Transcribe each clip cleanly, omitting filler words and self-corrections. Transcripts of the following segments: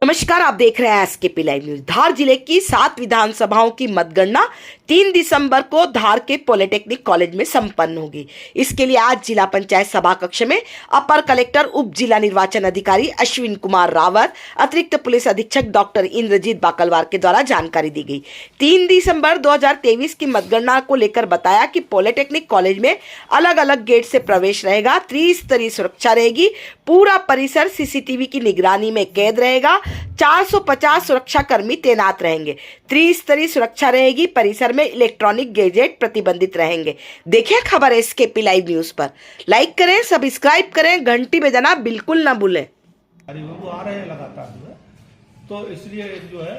नमस्कार, आप देख रहे हैं एसकेपी लाइव न्यूज। धार जिले की 7 विधानसभाओं की मतगणना 3 दिसंबर को धार के पॉलिटेक्निक कॉलेज में संपन्न होगी। इसके लिए आज जिला पंचायत सभा कक्ष में अपर कलेक्टर उप जिला निर्वाचन अधिकारी अश्विन कुमार रावत, अतिरिक्त पुलिस अधीक्षक डॉक्टर इंद्रजीत बाकलवार के द्वारा जानकारी दी गई। 3 दिसंबर 2023 की मतगणना को लेकर बताया कि पॉलिटेक्निक कॉलेज में अलग अलग गेट से प्रवेश रहेगा, त्रिस्तरीय सुरक्षा रहेगी, पूरा परिसर सीसीटीवी की निगरानी में कैद रहेगा, 450 सुरक्षा कर्मी तैनात रहेंगे, त्रिस्तरीय सुरक्षा रहेगी, परिसर में इलेक्ट्रॉनिक गैजेट प्रतिबंधित रहेंगे। देखिए खबर एसकेपी लाइव न्यूज पर, लाइक करें, सब्सक्राइब करें, घंटी बजाना बिल्कुल ना भूलें। वो आ रहे हैं लगातार जो है, तो इसलिए जो है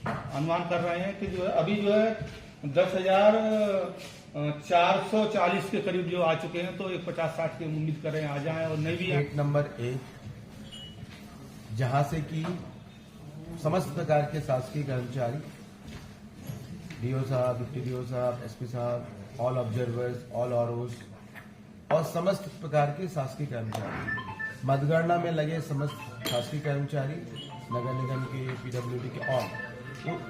अनुमान कर रहे हैं कि जो है अभी जो है 10,440 के करीब जो आ चुके हैं, तो एक 50-60 की उम्मीद कर रहे हैं आ जाएं और नहीं भी गेट नंबर 1 जहां से कि समस्त प्रकार के शासकीय कर्मचारी, डीओ साहब, डिप्टी डीओ साहब, एसपी साहब, ऑल ऑब्जर्वर्स, ऑल आरओज और समस्त प्रकार के शासकीय कर्मचारी, मतगणना में लगे समस्त शासकीय कर्मचारी, नगर निगम के, पीडब्ल्यूडी के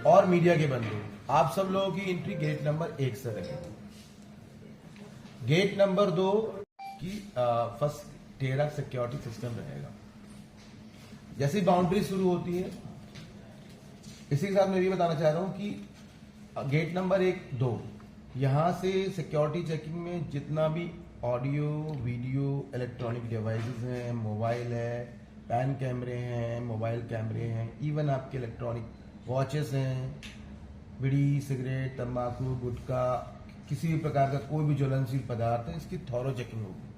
और मीडिया के बंधु, आप सब लोगों की एंट्री गेट नंबर 1 से रहेगी। गेट नंबर 2 की फर्स्ट टेरा सिक्योरिटी सिस्टम रहेगा। जैसी बाउंड्री शुरू होती है, इसी के साथ मैं ये बताना चाह रहा हूं कि गेट नंबर 1-2 यहां से सिक्योरिटी चेकिंग में जितना भी ऑडियो, वीडियो, इलेक्ट्रॉनिक डिवाइसेस हैं, मोबाइल है, पैन कैमरे हैं, मोबाइल कैमरे हैं, इवन आपके इलेक्ट्रॉनिक वॉचेस हैं, बीड़ी, सिगरेट, तंबाकू, गुटखा, किसी भी प्रकार का कोई भी ज्वलनशील पदार्थ है, इसकी थॉरो चेकिंग होगी।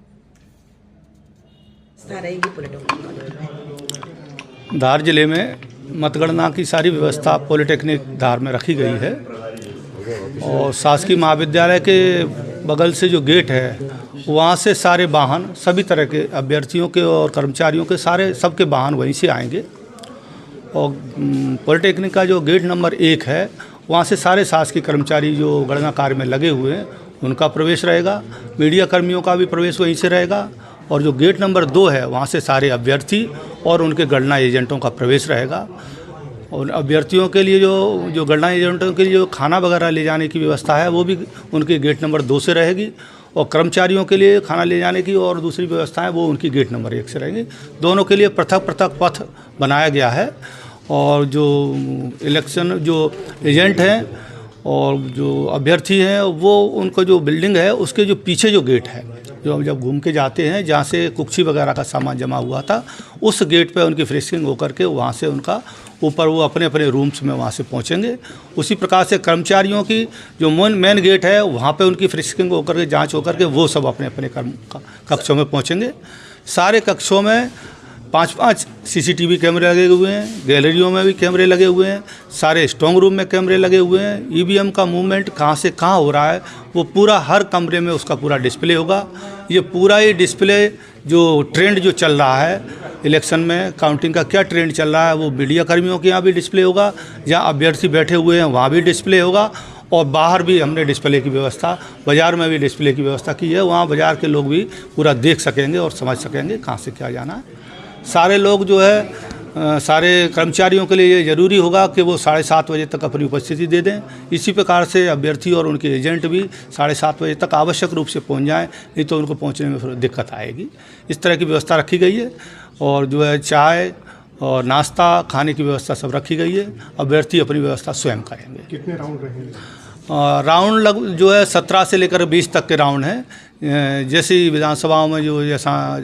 धार जिले में मतगणना की सारी व्यवस्था पॉलिटेक्निक धार में रखी गई है और शासकीय महाविद्यालय के बगल से जो गेट है वहाँ से सारे वाहन, सभी तरह के अभ्यर्थियों के और कर्मचारियों के सबके वाहन वहीं से आएंगे। और पॉलिटेक्निक का जो गेट नंबर 1 है वहाँ से सारे शासकीय कर्मचारी जो गणना कार्य में लगे हुए हैं उनका प्रवेश रहेगा, मीडिया कर्मियों का भी प्रवेश वहीं से रहेगा। और जो गेट नंबर 2 है वहाँ से सारे अभ्यर्थी और उनके गणना एजेंटों का प्रवेश रहेगा। और अभ्यर्थियों के लिए जो गणना एजेंटों के लिए जो खाना वगैरह ले जाने की व्यवस्था है वो भी उनके गेट नंबर 2 से रहेगी। और कर्मचारियों के लिए खाना ले जाने की और दूसरी व्यवस्थाएं वो उनकी गेट नंबर 1 से रहेंगी। दोनों के लिए पृथक पृथक पथ बनाया गया है। और जो इलेक्शन जो एजेंट हैं और जो अभ्यर्थी हैं वो उनको जो बिल्डिंग है उसके जो पीछे जो गेट है, जो हम जब घूम के जाते हैं जहाँ से कुक्षी वगैरह का सामान जमा हुआ था, उस गेट पे उनकी फ्रेशिंग होकर के वहाँ से उनका ऊपर वो अपने अपने रूम्स में वहाँ से पहुँचेंगे। उसी प्रकार से कर्मचारियों की जो मेन गेट है वहाँ पे उनकी फ्रेशिंग होकर के, जाँच होकर के वो सब अपने अपने कक्षों में पहुँचेंगे। सारे कक्षों में 5-5 सीसीटीवी कैमरे लगे हुए हैं, गैलरियों में भी कैमरे लगे हुए हैं, सारे स्ट्रांग रूम में कैमरे लगे हुए हैं। ईवीएम का मूवमेंट कहाँ से कहाँ हो रहा है वो पूरा हर कमरे में उसका पूरा डिस्प्ले होगा। ये पूरा ही डिस्प्ले जो ट्रेंड जो चल रहा है इलेक्शन में, काउंटिंग का क्या ट्रेंड चल रहा है वो मीडिया कर्मियों के यहाँ भी डिस्प्ले होगा, जहाँ अभ्यर्थी बैठे हुए हैं वहाँ भी डिस्प्ले होगा। और बाहर भी हमने डिस्प्ले की व्यवस्था, बाज़ार में भी डिस्प्ले की व्यवस्था की है, वहाँ बाज़ार के लोग भी पूरा देख सकेंगे और समझ सकेंगे कहाँ से क्या जाना है। सारे लोग जो है सारे कर्मचारियों के लिए ये ज़रूरी होगा कि वो 7:30 बजे तक अपनी उपस्थिति दे दें। इसी प्रकार से अभ्यर्थी और उनके एजेंट भी 7:30 बजे तक आवश्यक रूप से पहुंच जाएं, नहीं तो उनको पहुंचने में फिर दिक्कत आएगी। इस तरह की व्यवस्था रखी गई है। और जो है चाय और नाश्ता खाने की व्यवस्था सब रखी गई है। अभ्यर्थी अपनी व्यवस्था स्वयं करेंगे। कितने राउंड रहेंगे? राउंड जो है 17 से लेकर 20 तक के राउंड हैं। जैसी विधानसभाओं में जो जैसा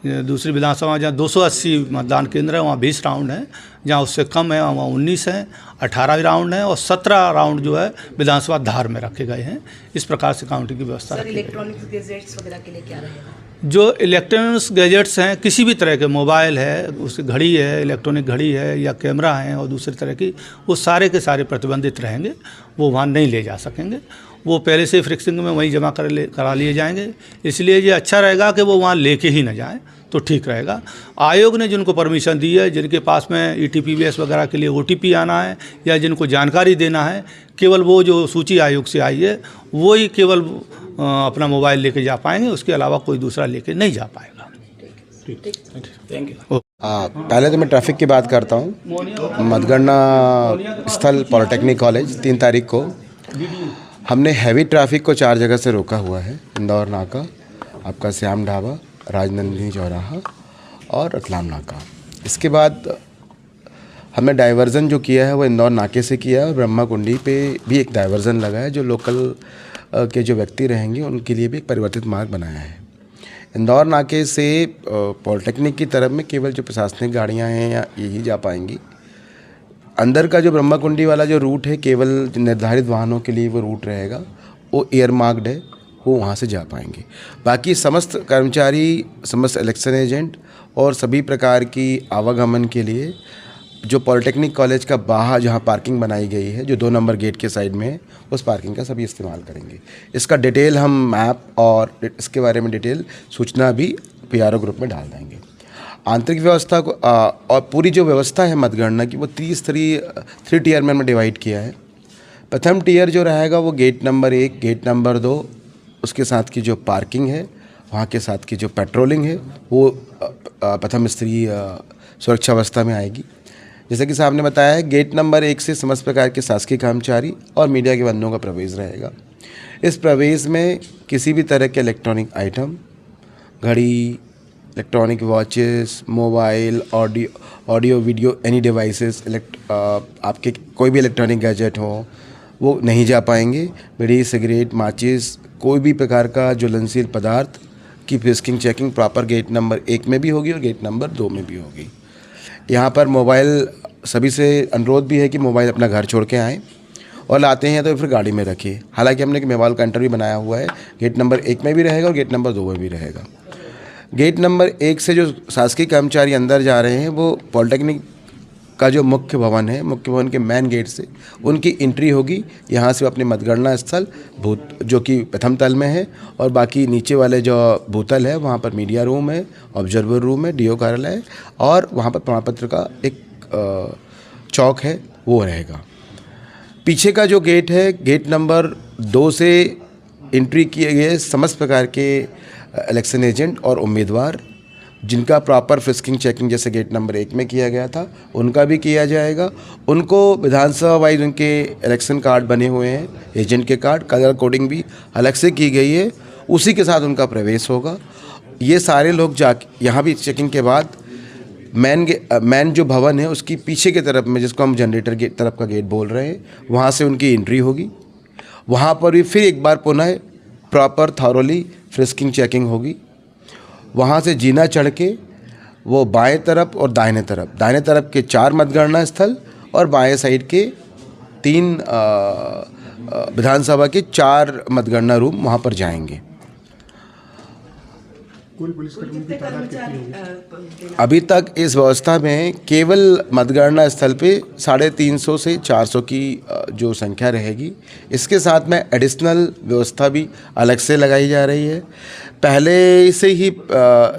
दूसरी विधानसभा जहाँ 280 मतदान केंद्र है वहाँ 20 राउंड हैं, जहाँ उससे कम है वहाँ 19 हैं, 18 राउंड हैं और 17 राउंड जो है विधानसभा धार में रखे गए हैं। इस प्रकार से काउंटिंग की व्यवस्था रखी गई है। इलेक्ट्रॉनिक गैजेट्स वगैरह के लिए क्या रहेगा? जो इलेक्ट्रॉनिक्स गैजेट्स हैं, किसी भी तरह के मोबाइल है, उसकी घड़ी है, इलेक्ट्रॉनिक घड़ी है या कैमरा है और दूसरी तरह की, वो सारे के सारे प्रतिबंधित रहेंगे, वो वहाँ नहीं ले जा सकेंगे। वो पहले से फ्रिक्सिंग में वहीं जमा करा लिए जाएंगे। इसलिए ये अच्छा रहेगा कि वो वहाँ लेके ही ना जाएं, तो ठीक रहेगा। आयोग ने जिनको परमिशन दी है, जिनके पास में ETPBS वगैरह के लिए OTP आना है या जिनको जानकारी देना है, केवल वो जो सूची आयोग से आई है वो ही केवल अपना मोबाइल लेके जा पाएंगे, उसके अलावा कोई दूसरा लेके नहीं जा पाएगा। ठीक, थैंक यू। पहले तो मैं ट्रैफिक की बात करता हूँ। मतगणना स्थल पॉलिटेक्निक कॉलेज 3 तारीख को हमने हैवी ट्रैफिक को 4 जगह से रोका हुआ है। इंदौर नाका, आपका श्याम ढाबा, राजनंदिनी चौराहा और रतलाम नाका। इसके बाद हमने डाइवर्जन जो किया है वो इंदौर नाके से किया है और ब्रह्मा कुंडी पे भी एक डाइवर्जन लगा है जो लोकल के जो व्यक्ति रहेंगे उनके लिए भी एक परिवर्तित मार्ग बनाया है। इंदौर नाके से पॉलिटेक्निक की तरफ में केवल जो प्रशासनिक गाड़ियां हैं या यही जा पाएंगी। अंदर का जो ब्रह्मा कुंडी वाला जो रूट है केवल निर्धारित वाहनों के लिए वो रूट रहेगा, वो एयर मार्क्ड है, वो वहाँ से जा पाएंगे। बाकी समस्त कर्मचारी, समस्त इलेक्शन एजेंट और सभी प्रकार की आवागमन के लिए जो पॉलिटेक्निक कॉलेज का बाहर जहाँ पार्किंग बनाई गई है जो 2 नंबर गेट के साइड में है, उस पार्किंग का सभी इस्तेमाल करेंगे। इसका डिटेल हम मैप और इसके बारे में डिटेल सूचना भी PRO ग्रुप में डाल देंगे। आंतरिक व्यवस्था को और पूरी जो व्यवस्था है मतगणना की वो 3 टीयर में डिवाइड किया है। प्रथम टीयर जो रहेगा वो गेट नंबर 1, गेट नंबर 2, उसके साथ की जो पार्किंग है, वहाँ के साथ की जो पेट्रोलिंग है वो प्रथम स्तरीय सुरक्षा व्यवस्था में आएगी। जैसे कि साहब ने बताया है, गेट नंबर 1 से समस्त प्रकार के शासकीय कर्मचारी और मीडिया के बंधुओं का प्रवेश रहेगा। इस प्रवेश में किसी भी तरह के इलेक्ट्रॉनिक आइटम, घड़ी, electronic watches, mobile, audio video, any devices, आपके कोई भी इलेक्ट्रॉनिक गैजेट हो वो नहीं जा पाएंगे। बीड़ी, सिगरेट, माचिस, कोई भी प्रकार का ज्वलनशील पदार्थ की फिस्किंग चेकिंग प्रॉपर गेट नंबर 1 में भी होगी और गेट नंबर 2 में भी होगी। यहाँ पर मोबाइल, सभी से अनुरोध भी है कि मोबाइल अपना घर छोड़ के आएँ और लाते हैं तो फिर गाड़ी में रखिए। हालांकि हमने मोबाइल काउंटर भी बनाया हुआ है, गेट नंबर 1 में भी रहेगा और गेट नंबर 2 में भी रहेगा। गेट नंबर 1 से जो शासकीय कर्मचारी अंदर जा रहे हैं वो पॉलिटेक्निक का जो मुख्य भवन है, मुख्य भवन के मेन गेट से उनकी एंट्री होगी। यहाँ से अपने मतगणना स्थल जो कि प्रथम तल में है और बाकी नीचे वाले जो भूतल है वहाँ पर मीडिया रूम है, ऑब्जर्वर रूम है, DO कार्यालय है और वहाँ पर प्रमाण पत्र का एक चौक है वो रहेगा। पीछे का जो गेट है, गेट नंबर 2 से एंट्री किए गए समस्त प्रकार के इलेक्शन एजेंट और उम्मीदवार जिनका प्रॉपर फिस्किंग चेकिंग जैसे गेट नंबर 1 में किया गया था उनका भी किया जाएगा। उनको विधानसभा वाइज उनके इलेक्शन कार्ड बने हुए हैं, एजेंट के कार्ड, कलर कोडिंग भी अलग से की गई है, उसी के साथ उनका प्रवेश होगा। ये सारे लोग यहाँ भी चेकिंग के बाद मेन जो भवन है उसकी पीछे की तरफ में, जिसको हम जनरेटर गेट तरफ का गेट बोल रहे हैं, वहाँ से उनकी एंट्री होगी। वहाँ पर भी फिर एक बार पुनः प्रॉपर थॉरोली फ्रिस्किंग चेकिंग होगी। वहाँ से जीना चढ़ के वो बाएं तरफ और दाहिने तरफ के 4 मतगणना स्थल और बाएं साइड के 3 विधानसभा के 4 मतगणना रूम वहाँ पर जाएंगे। अभी तक इस व्यवस्था में केवल मतगणना स्थल पे 350 से 400 की जो संख्या रहेगी। इसके साथ में एडिशनल व्यवस्था भी अलग से लगाई जा रही है। पहले से ही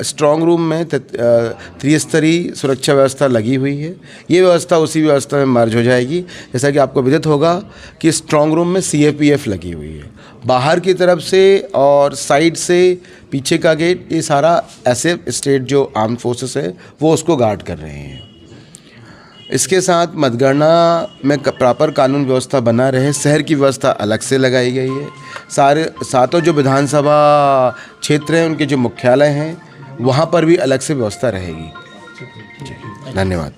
स्ट्रांग रूम में 3 स्तरीय सुरक्षा व्यवस्था लगी हुई है। ये व्यवस्था उसी व्यवस्था में मर्ज हो जाएगी। जैसा कि आपको विदित होगा कि स्ट्रांग रूम में CAPF लगी हुई है। बाहर की तरफ से और साइड से पीछे का गेट, ये सारा SF स्टेट जो आर्म फोर्सेस है वो उसको गार्ड कर रहे हैं। इसके साथ मतगणना में प्रॉपर कानून व्यवस्था बना रहे, शहर की व्यवस्था अलग से लगाई गई है। सातों जो विधानसभा क्षेत्र हैं उनके जो मुख्यालय हैं वहाँ पर भी अलग से व्यवस्था रहेगी। धन्यवाद।